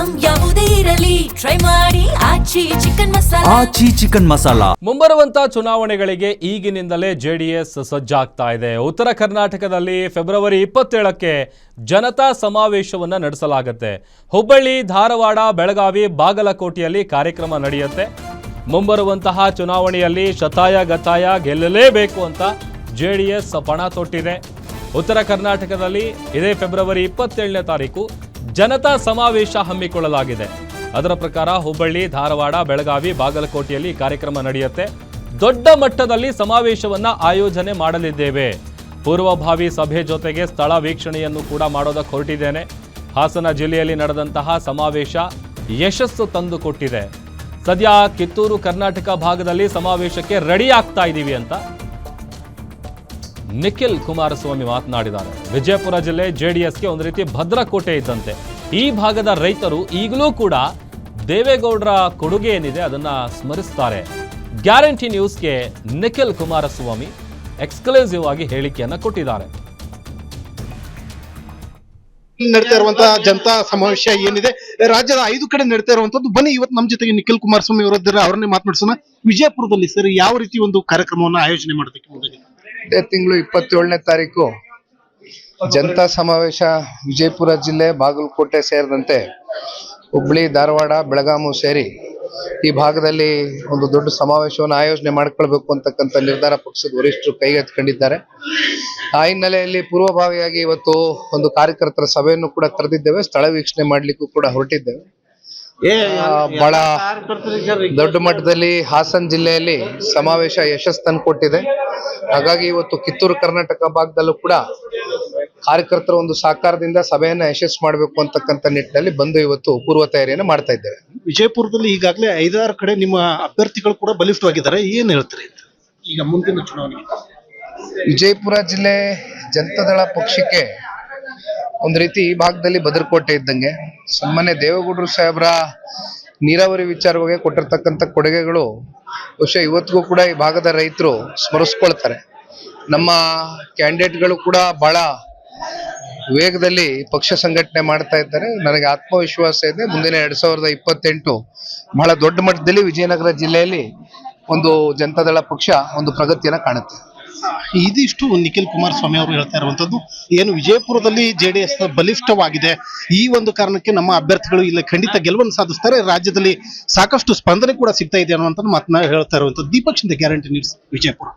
Item ಯಾವುದೇ ಇರಲಿ try ಮಾಡಿ ಆಚಿ ಚಿಕನ್ ಮಸಾಲಾ. ಮುಂಬರುವಂತ ಚುನಾವಣೆಗಳಿಗೆ ಈಗಿನಿಂದಲೇ ಜೆಡಿಎಸ್ ಸಜ್ಜಾಗ್ತಾ ಇದೆ. ಉತ್ತರ ಕರ್ನಾಟಕದಲ್ಲಿ ಫೆಬ್ರವರಿ 27ಕ್ಕೆ ಜನತಾ ಸಮಾವೇಶವನ್ನ ನಡೆಸಲಾಗುತ್ತೆ. ಹುಬ್ಬಳ್ಳಿ, ಧಾರವಾಡ, ಬೆಳಗಾವಿ, ಬಾಗಲಕೋಟೆಯಲ್ಲಿ ಕಾರ್ಯಕ್ರಮ ನಡೆಯುತ್ತೆ. ಮುಂಬರುವಂತಹ ಚುನಾವಣೆಯಲ್ಲಿ ಶತಾಯ ಗತಾಯ ಗೆಲ್ಲಲೇಬೇಕು ಅಂತ ಜೆಡಿಎಸ್ ಪಣ ತೊಟ್ಟಿದೆ. ಉತ್ತರ ಕರ್ನಾಟಕದಲ್ಲಿ ಇದೇ ಫೆಬ್ರವರಿ 27ನೇ ತಾರೀಕು ಜನತಾ ಸಮಾವೇಶ ಹಮ್ಮಿಕೊಳ್ಳಲಾಗಿದೆ. ಅದರ ಪ್ರಕಾರ ಹುಬ್ಬಳ್ಳಿ, ಧಾರವಾಡ, ಬೆಳಗಾವಿ, ಬಾಗಲಕೋಟೆಯಲ್ಲಿ ಕಾರ್ಯಕ್ರಮ ನಡೆಯುತ್ತೆ. ದೊಡ್ಡ ಮಟ್ಟದಲ್ಲಿ ಸಮಾವೇಶವನ್ನ ಆಯೋಜನೆ ಮಾಡಲಿದ್ದೇವೆ. ಪೂರ್ವಭಾವಿ ಸಭೆ ಜೊತೆಗೆ ಸ್ಥಳ ವೀಕ್ಷಣೆಯನ್ನು ಕೂಡ ಮಾಡೋದಕ್ಕೆ ಹೊರಟಿದ್ದೇನೆ. ಹಾಸನ ಜಿಲ್ಲೆಯಲ್ಲಿ ನಡೆದಂತಹ ಸಮಾವೇಶ ಯಶಸ್ಸು ತಂದುಕೊಟ್ಟಿದೆ. ಸದ್ಯ ಕಿತ್ತೂರು ಕರ್ನಾಟಕ ಭಾಗದಲ್ಲಿ ಸಮಾವೇಶಕ್ಕೆ ರೆಡಿ ಆಗ್ತಾ ಇದ್ದೀವಿ ಅಂತ ನಿಖಿಲ್ ಕುಮಾರಸ್ವಾಮಿ ಮಾತನಾಡಿದ್ದಾರೆ. ವಿಜಯಪುರ ಜಿಲ್ಲೆ ಜೆಡಿಎಸ್ಗೆ ಒಂದು ರೀತಿ ಭದ್ರಕೋಟೆ ಇದ್ದಂತೆ. ಈ ಭಾಗದ ರೈತರು ಈಗಲೂ ಕೂಡ ದೇವೇಗೌಡರ ಕೊಡುಗೆ ಏನಿದೆ ಅದನ್ನ ಸ್ಮರಿಸ್ತಾರೆ. ಗ್ಯಾರಂಟಿ ನ್ಯೂಸ್ಗೆ ನಿಖಿಲ್ ಕುಮಾರಸ್ವಾಮಿ ಎಕ್ಸ್ಕ್ಲೂಸಿವ್ ಆಗಿ ಹೇಳಿಕೆಯನ್ನ ಕೊಟ್ಟಿದ್ದಾರೆ. ನಡೀತಾ ಇರುವಂತಹ ಜನತಾ ಸಮಾವೇಶ ಏನಿದೆ ರಾಜ್ಯದ 5 ಕಡೆ ನಡೀತಾ ಇರುವಂತದ್ದು. ಬನ್ನಿ ಇವತ್ತು ನಮ್ಮ ಜೊತೆಗೆ ನಿಖಿಲ್ ಕುಮಾರಸ್ವಾಮಿ ಅವರಿದ್ದಾರೆ, ಅವರನ್ನೇ ಮಾತನಾಡಿಸೋಣ. ವಿಜಯಪುರದಲ್ಲಿ ಸರ್ ಯಾವ ರೀತಿ ಒಂದು ಕಾರ್ಯಕ್ರಮವನ್ನು ಆಯೋಜನೆ ಮಾಡೋದಕ್ಕೆ ಇದೇ ತಿಂಗಳು 27ನೇ ತಾರೀಕು ಜನತಾ ಸಮಾವೇಶ ವಿಜಯಪುರ ಜಿಲ್ಲೆ, ಬಾಗಲಕೋಟೆ ಸೇರಿದಂತೆ ಹುಬ್ಬಳ್ಳಿ, ಧಾರವಾಡ, ಬೆಳಗಾವಿ ಸೇರಿ ಈ ಭಾಗದಲ್ಲಿ ಒಂದು ದೊಡ್ಡ ಸಮಾವೇಶವನ್ನು ಆಯೋಜನೆ ಮಾಡ್ಕೊಳ್ಬೇಕು ಅಂತಕ್ಕಂಥ ನಿರ್ಧಾರ ಪಕ್ಷದ ವರಿಷ್ಠರು ಕೈಗೆತ್ತಿಕೊಂಡಿದ್ದಾರೆ. ಆ ಹಿನ್ನೆಲೆಯಲ್ಲಿ ಪೂರ್ವಭಾವಿಯಾಗಿ ಇವತ್ತು ಒಂದು ಕಾರ್ಯಕರ್ತರ ಸಭೆಯನ್ನು ಕೂಡ ಕರೆದಿದ್ದೇವೆ. ಸ್ಥಳ ವೀಕ್ಷಣೆ ಮಾಡ್ಲಿಕ್ಕೂ ಕೂಡ ಹೊರಟಿದ್ದೇವೆ. ಬಹಳ ದೊಡ್ಡ ಮಟ್ಟದಲ್ಲಿ ಹಾಸನ ಜಿಲ್ಲೆಯಲ್ಲಿ ಸಮಾವೇಶ ಯಶಸ್ಸು ತಂದುಕೊಟ್ಟಿದೆ. ಹಾಗಾಗಿ ಇವತ್ತು ಕಿತ್ತೂರು ಕರ್ನಾಟಕ ಭಾಗದಲ್ಲೂ ಕೂಡ ಕಾರ್ಯಕರ್ತರ ಒಂದು ಸಹಕಾರದಿಂದ ಸಭೆಯನ್ನ ಯಶಸ್ಸು ಮಾಡಬೇಕು ಅಂತಕ್ಕಂಥ ನಿಟ್ಟಿನಲ್ಲಿ ಬಂದು ಇವತ್ತು ಪೂರ್ವ ತಯಾರಿಯನ್ನು ಮಾಡ್ತಾ ಇದ್ದೇವೆ. ವಿಜಯಪುರದಲ್ಲಿ ಈಗಾಗಲೇ 5-6 ಕಡೆ ನಿಮ್ಮ ಅಭ್ಯರ್ಥಿಗಳು ಕೂಡ ಬಲಿಷ್ಠವಾಗಿದ್ದಾರೆ, ಏನ್ ಹೇಳ್ತೀರಿ ಈಗ ಮುಂದಿನ ಚುನಾವಣೆ? ವಿಜಯಪುರ ಜಿಲ್ಲೆ ಜನತಾದಳ ಪಕ್ಷಕ್ಕೆ ಒಂದು ರೀತಿ ಈ ಭಾಗದಲ್ಲಿ ಭದ್ರಕೋಟೆ ಇದ್ದಂಗೆ. ಸಾಮಾನ್ಯ ದೇವೇಗೌಡರು ಸಾಹೇಬ್ರ ನೀರಾವರಿ ವಿಚಾರವಾಗಿ ಕೊಟ್ಟಿರ್ತಕ್ಕಂಥ ಕೊಡುಗೆಗಳು ಬಹುಶಃ ಇವತ್ತಿಗೂ ಕೂಡ ಈ ಭಾಗದ ರೈತರು ಸ್ಮರಿಸ್ಕೊಳ್ತಾರೆ. ನಮ್ಮ ಕ್ಯಾಂಡಿಡೇಟ್ಗಳು ಕೂಡ ಬಹಳ ವೇಗದಲ್ಲಿ ಪಕ್ಷ ಸಂಘಟನೆ ಮಾಡ್ತಾ ಇದ್ದಾರೆ. ನನಗೆ ಆತ್ಮವಿಶ್ವಾಸ ಇದೆ, ಮುಂದಿನ 2028 ಬಹಳ ದೊಡ್ಡ ಮಟ್ಟದಲ್ಲಿ ವಿಜಯನಗರ ಜಿಲ್ಲೆಯಲ್ಲಿ ಒಂದು ಜನತಾದಳ ಪಕ್ಷ ಒಂದು ಪ್ರಗತಿಯನ್ನ ಕಾಣುತ್ತೆ. ಇದಿಷ್ಟು ನಿಖಿಲ್ ಕುಮಾರಸ್ವಾಮಿ ಅವರು ಹೇಳ್ತಾ ಇರುವಂತದ್ದು. ಏನು ವಿಜಯಪುರದಲ್ಲಿ ಜೆಡಿಎಸ್ ಬಲಿಷ್ಠವಾಗಿದೆ, ಈ ಒಂದು ಕಾರಣಕ್ಕೆ ನಮ್ಮ ಅಭ್ಯರ್ಥಿಗಳು ಇಲ್ಲಿ ಖಂಡಿತ ಗೆಲುವನ್ನು ಸಾಧಿಸ್ತಾರೆ, ರಾಜ್ಯದಲ್ಲಿ ಸಾಕಷ್ಟು ಸ್ಪಂದನೆ ಕೂಡ ಸಿಗ್ತಾ ಇದೆ ಅನ್ನುವಂತ ಮಾತನ್ನ ಹೇಳ್ತಾ ಇರುವಂತದ್ದು. Deepak Shinde, guarantee news, Vijayapura.